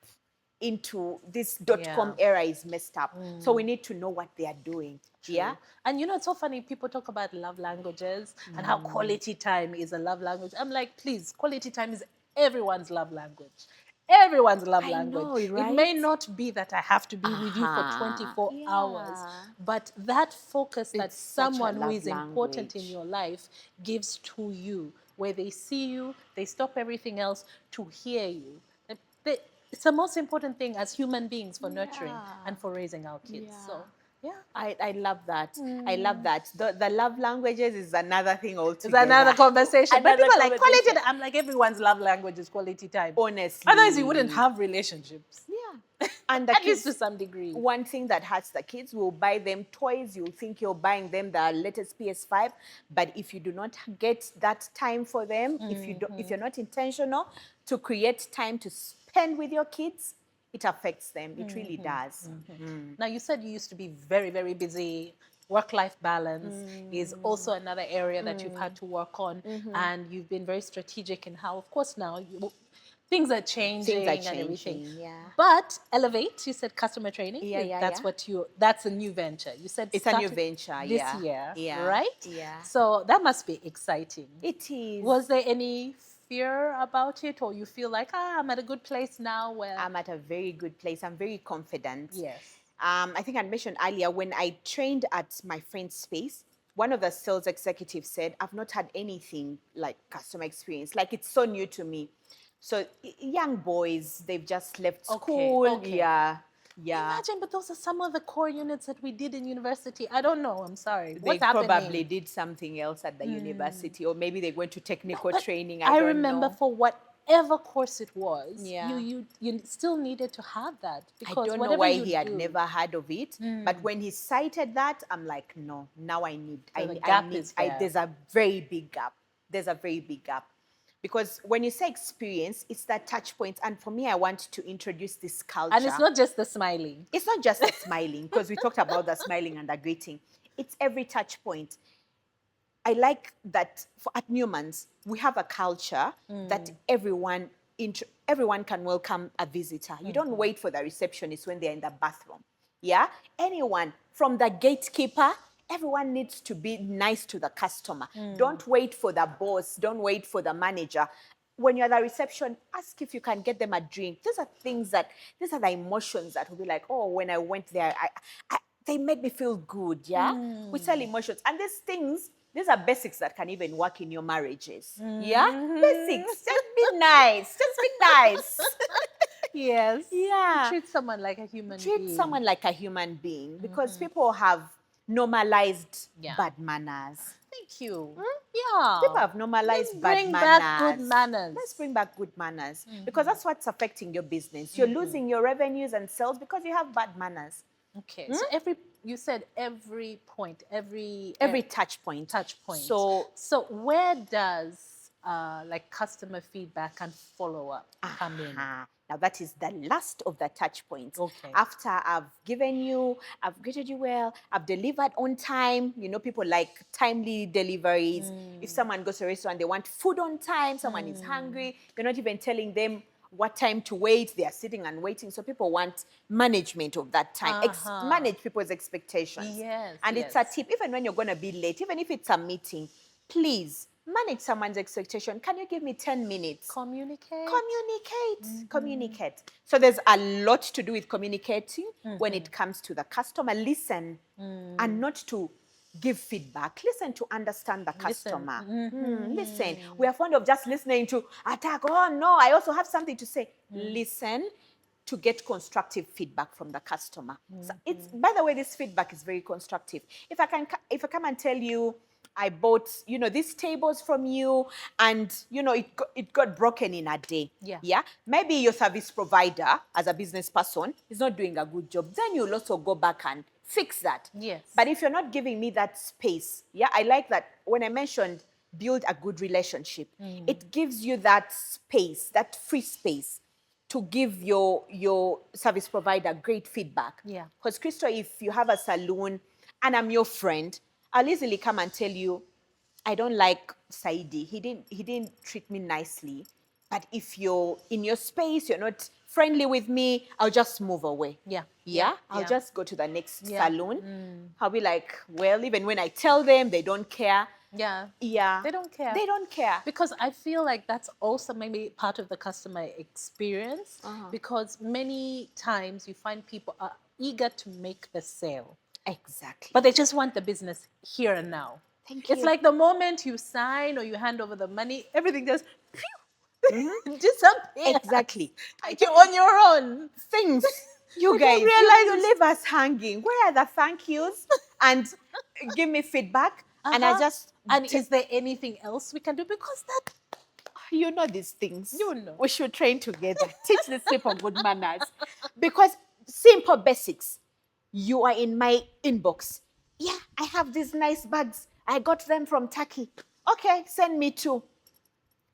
into this .com era is messed up. So we need to know what they are doing. Yeah. True. And you know, it's so funny. People talk about love languages and how quality time is a love language. I'm like, please, quality time is everyone's love language. everyone's love I language. know, It may right? not be that I have to be with you for 24 hours, Yeah. but that focus that It's such a someone who love is important in language. your life gives to you, where they see you, they stop everything else to hear you. It's the most important thing as human beings for nurturing Yeah. and for raising our kids. Yeah. So, yeah. I love that. I love that. The love languages is another thing It's another altogether. conversation. But Another people are like conversation. quality. I'm like, everyone's love language is quality time. Honestly. Otherwise, you wouldn't have relationships. Yeah. And the At least to kids, some degree. one thing that hurts the kids, will buy them toys. You think you're buying them the latest PS5, but if you do not get that time for them, if you're not intentional to create time to spend with your kids, it affects them. It really does. Now, you said you used to be very, very busy. Work-life balance is also another area that you've had to work on, and you've been very strategic in how, of course, now things are changing Things are and everything. changing, yeah. But Elevate, you said customer training. Yeah. That's a new venture. You said It's a new started venture, this yeah. year, Yeah. right? Yeah. So that must be exciting. It is. Was there any fear about it, or you feel like, I'm at a good place now where... I'm at a very good place. I'm very confident. Yes. I think I mentioned earlier when I trained at my friend's space, one of the sales executives said, I've not had anything like customer experience. Like, it's so new to me. So young boys, they've just left school. okay. Yeah. Imagine, but those are some of the core units that we did in university. I don't know. I'm sorry. They What's happening? probably did something else at the university, or maybe they went to technical But training. I don't remember know. for whatever course it was, Yeah. you still needed to have that, I because don't know whatever why you he had do, never heard of it, but when he cited that, I'm like, no, now I need. So the gap is there. There's a very big gap. There's a very big gap, because when you say experience, it's that touch point, and for me, I want to introduce this culture. and it's not just the smiling. It's not just the smiling, because we talked about the smiling and the greeting. It's every touch point. I like that at Newman's, we have a culture that everyone can welcome a visitor. You don't wait for the receptionist when they're in the bathroom. Yeah? Anyone, from the gatekeeper, everyone needs to be nice to the customer. Don't wait for the boss. Don't wait for the manager. When you're at the reception, ask if you can get them a drink. These are the emotions that will be like, oh, when I went there, they made me feel good, yeah? We sell emotions. And these are basics that can even work in your marriages. Yeah? Basics. Just be nice. Just be nice. Yes. Yeah. Treat someone like a human Treat being. someone like a human being, because people have normalized Yeah. bad manners. Thank you. Yeah. People have normalized Let's bad bring manners. back good manners. Let's bring back good manners, because that's what's affecting your business. You're losing your revenues and sales because you have bad manners. Okay. So you said every point, every Touch point. touch point. So where does like customer feedback and follow up come in? now that is the last of the touch points. Okay. After I've greeted you well, I've delivered on time. You know, people like timely deliveries. If someone goes to a restaurant, they want food on time. Someone is hungry. You're not even telling them what time to wait. They are sitting and waiting. So people want management of that time. Manage people's expectations. Yes, And it's a tip. Even when you're going to be late, even if it's a meeting, please manage someone's expectation. Can you give me 10 minutes? Communicate. Communicate. So there's a lot to do with communicating when it comes to the customer. Listen and not to give feedback. Listen to understand the customer. Listen. We are fond of just listening to attack. Oh no, I also have something to say. Listen to get constructive feedback from the customer. So it's, by the way, this feedback is very constructive. If I come and tell you, I bought, these tables from you, and, it got broken in a day. Yeah. Maybe your service provider, as a business person, is not doing a good job. Then you'll also go back and fix that. Yes. But if you're not giving me that space, I like that when I mentioned build a good relationship, it gives you that space, that free space to give your service provider great feedback. Yeah. Because, Crystal, if you have a salon and I'm your friend, I'll easily come and tell you, I don't like Saidi. He didn't treat me nicely. But if you're in your space, you're not friendly with me, I'll just move away. Yeah. I'll just go to the next salon. I'll be like, well, even when I tell them, they don't care. Yeah. Yeah. They don't care. They don't care. Because I feel like that's also maybe part of the customer experience, because many times you find people are eager to make the sale, Exactly. but they just want the business here and now. Thank It's you. like the moment you sign or you hand over the money, everything just disappears. Exactly. Like you're on your own. Things. You We don't guys, realize you it's- leave us hanging. Where are the thank yous? And give me feedback. And I just, And is there anything else we can do? Because that, you know these things. You know. We should train together. Teach the simple good manners. Because simple basics. You are in my inbox. Yeah, I have these nice bags. I got them from Turkey. Okay, send me two.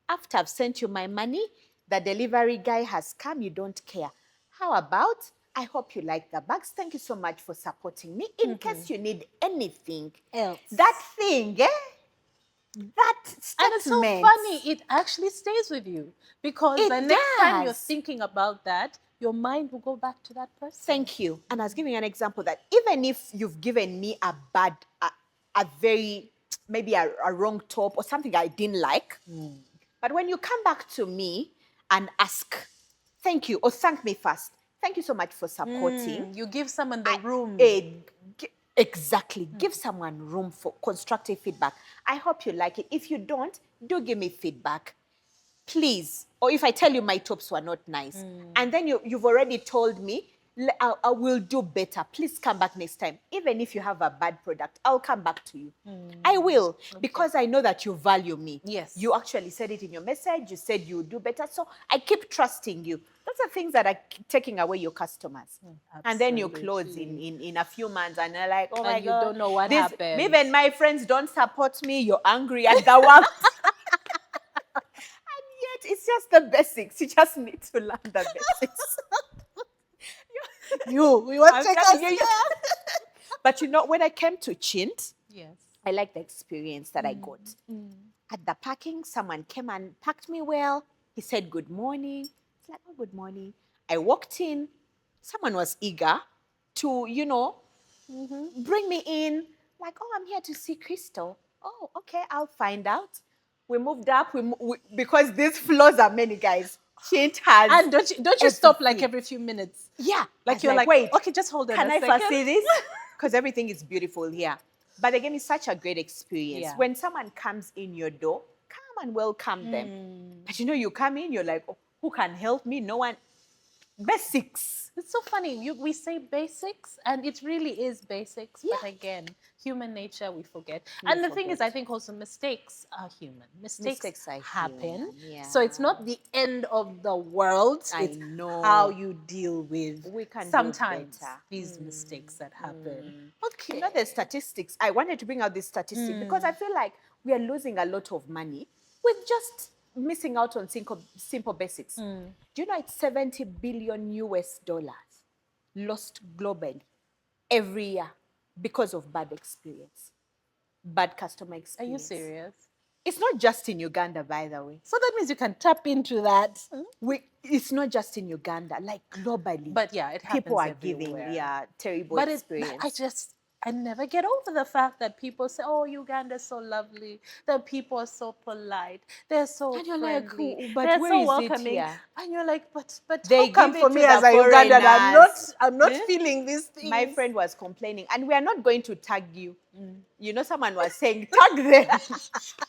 After I've sent you my money, the delivery guy has come, you don't care. How about, I hope you like the bags. Thank you so much for supporting me. In case you need anything else. that thing, that statement. And it's so funny, it actually stays with you, because It the next time you're does. thinking about that, your mind will go back to that person. Thank you. And I was giving an example that even if you've given me a very, maybe a wrong top or something I didn't like, but when you come back to me and ask, thank you, or thank me first, thank you so much for supporting. You give someone the room. Exactly. Give someone room for constructive feedback. I hope you like it. If you don't, do give me feedback. Please. Or if I tell you my tops were not nice, and then you've already told me, I will do better. Please come back next time. Even if you have a bad product, I'll come back to you. I will, because I know that you value me. Yes. You actually said it in your message. You said you would do better. So I keep trusting you. Those are things that are taking away your customers. And then you close in a few months and they're like, oh my God. you don't know what happened. Even my friends don't support me. You're angry at the work. And yet it's just the basics. You just need to learn the basics. We want I'm to telling take you. But you know, when I came to Chint, Yes. I like the experience that I got. At the parking, someone came and packed me well. He said, good morning. It's like, oh, good morning. I walked in. Someone was eager to, bring me in. Like, oh, I'm here to see Crystal. Oh, okay, I'll find out. We moved up because these floors are many, guys. Chint has. And don't you stop like everything. every few minutes? Yeah. Like you're like, wait, okay, just hold on can a I second. first see this? Because everything is beautiful here. But they gave me such a great experience. Yeah. When someone comes in your door, come and welcome them. But you come in, you're like, oh, who can help me? No one. Basics. It's so funny. We say basics, and it really is basics. Yeah. But again, human nature, we forget. And the thing is, I think also mistakes are human. Mistakes are happen. human, yeah. So it's not the end of the world. It's know. how you deal with We can do sometimes better. these mistakes that happen. Okay. You know the statistics. I wanted to bring out this statistic because I feel like we are losing a lot of money with just missing out on simple basics. Do you know it's 70 billion US dollars lost globally every year because of bad experience, bad customer Are experience? you serious? It's not just in Uganda, by the way. So that means you can tap into that. It's not just in Uganda, like globally. But yeah, it happens people are everywhere. giving terrible But experience. I never get over the fact that people say, oh, Uganda's so lovely. The people are so polite. They're so And you're friendly. like, but they're where so is it welcoming. here? And you're like, but They how come give for it me to as the a Ugandan, foreigners. I'm not feeling these things. My friend was complaining, and we are not going to tag you. Someone was saying, tag them.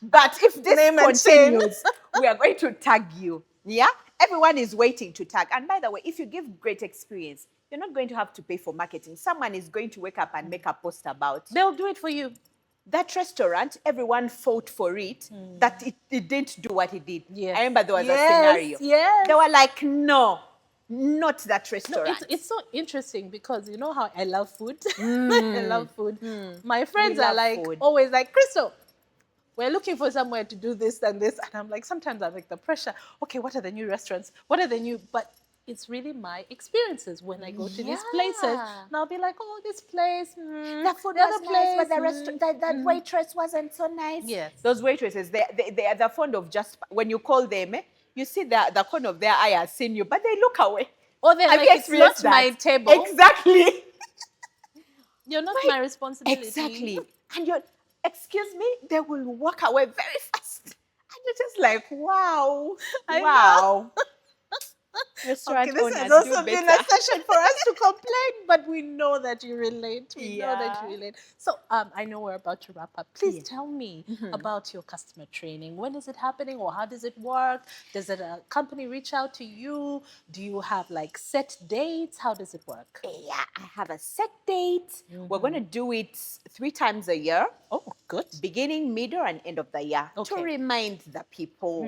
But if this Name and shame. continues, we are going to tag you. Yeah? Everyone is waiting to tag. And by the way, if you give great experience, you're not going to have to pay for marketing. Someone is going to wake up and make a post about They'll do it for you. that restaurant. Everyone fought for it, that it didn't do what it did. Yes. I remember there was a Yes, scenario. yes. They were like, no, not that restaurant. It's so interesting because you know how I love food. I love food. My friends are love like food. always like, Crystal, we're looking for somewhere to do this and this. And I'm like, sometimes I like the pressure. Okay, what are the new restaurants? What are the new? But it's really my experiences when I go to these places. And I'll be like, oh, this place. The food the was other nice, but place, the restaurant, that waitress wasn't so nice. Yes. Those waitresses, they're fond of just, when you call them, you see the corner of their eye has seen you, but they look away. Or they're Have like, you it's not experienced that? my table. Exactly. You're not my responsibility. Exactly. And excuse me, they will walk away very fast. And you're just like, wow, I know. wow. Okay, Restaurant this owners has do also been a better. session for us to complain, but we know that you relate. We know that you Yeah. relate. So I know we're about to wrap up. Please Yeah. tell me about your customer training. When is it happening, or how does it work? Does it a company reach out to you? Do you have like set dates? How does it work? Yeah, I have a set date. We're going to do it 3 times a year. Oh, good. Beginning, middle, and end of the year to Okay. remind the people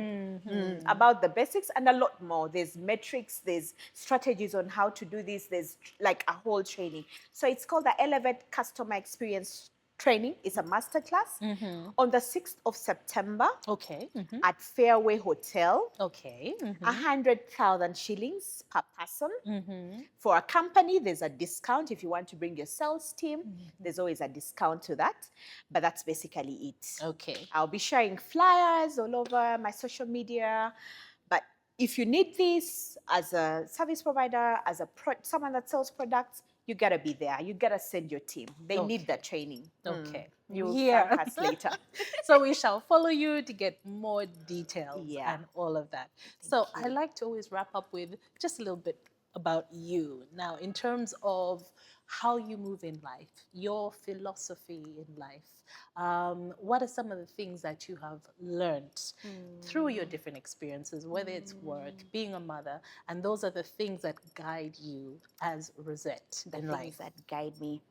about the basics and a lot more. There's metrics, there's strategies on how to do this, there's like a whole training. So it's called the Elevate Customer Experience Training. It's a masterclass on the 6th of September Okay. at Fairway Hotel. Okay. 100,000 shillings per person. For a company, there's a discount. If you want to bring your sales team, there's always a discount to that. But that's basically it. Okay. I'll be sharing flyers all over my social media. But if you need this as a service provider, as a someone that sells products, you gotta be there. You gotta send your team. They need that training. Okay. You'll Here. thank us later. So we shall follow you to get more details Yeah. and all of that. So I like to always wrap up with just a little bit about you. Now, in terms of how you move in life, your philosophy in life, what are some of the things that you have learned through your different experiences, whether it's work, being a mother, and those are the things that guide you as Rosette The in things life? that guide me.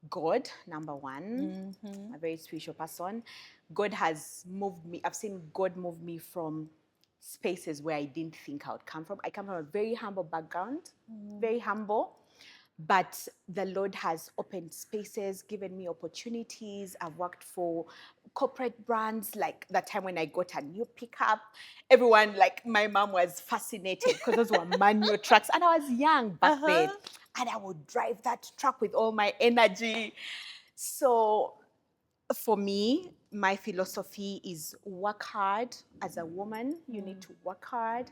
God, number one, a very spiritual person. God has moved me. I've seen God move me from spaces where I didn't think I would come from. I come from a very humble background, very humble. But the Lord has opened spaces, given me opportunities. I've worked for corporate brands, like the time when I got a new pickup. Everyone, like my mom was fascinated because those were manual trucks. And I was young back then. And I would drive that truck with all my energy. So for me, my philosophy is work hard. As a woman, you need to work hard,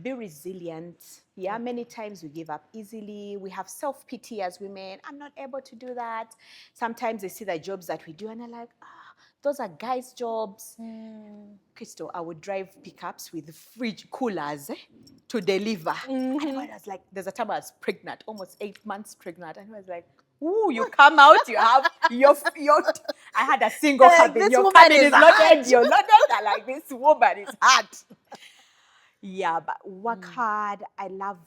be resilient. Yeah, many times we give up easily. We have self-pity as women. I'm not able to do that. Sometimes they see the jobs that we do and they're like, those are guys' jobs. Crystal, I would drive pickups with fridge coolers to deliver. And I was like, there's a time I was pregnant, almost 8 months pregnant. And I was like, ooh, you come out, you have your I had a single Like, cabin. this Your woman cabin is is loaded. hot. You're loaded. I'm like, this woman is hot. Yeah, but work hard. I love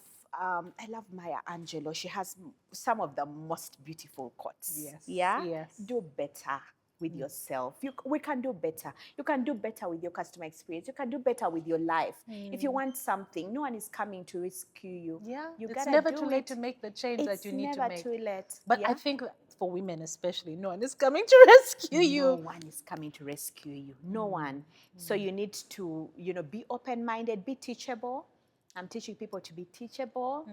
Maya Angelou. She has some of the most beautiful quotes. Yes, Yeah. yes. Do better with yourself. We can do better. You can do better with your customer experience. You can do better with your life. If you want something, no one is coming to rescue you. Yeah, You it's gotta never do too late it. to make the change that you need to make. It's never too late. But yeah? I think for women especially, no one is coming to rescue No you. one is coming to rescue you. No one. So you need to, be open-minded, be teachable. I'm teaching people to be teachable.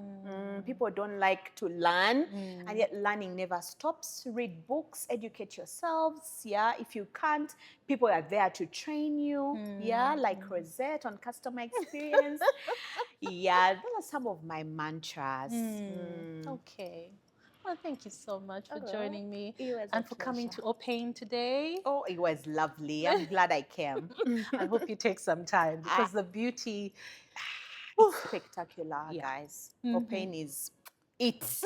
People don't like to learn, and yet learning never stops. Read books, educate yourselves. Yeah, if you can't, people are there to train you. Yeah, like Rosette on customer experience. Yeah, those are some of my mantras. Okay. Well, thank you so much for joining me It was and a for coming to pleasure. Opain today. Oh, it was lovely. I'm glad I came. I hope you take some time because the beauty. It's spectacular, guys. Opain is it's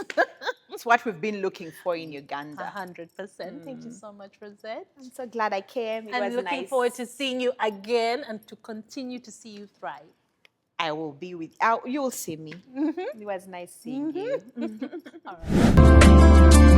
what we've been looking for in Uganda. 100%. Thank you so much, Rosette. I'm so glad I came. It And was looking nice. forward to seeing you again and to continue to see you thrive. I will be with you'll see me. It was nice seeing you. All right.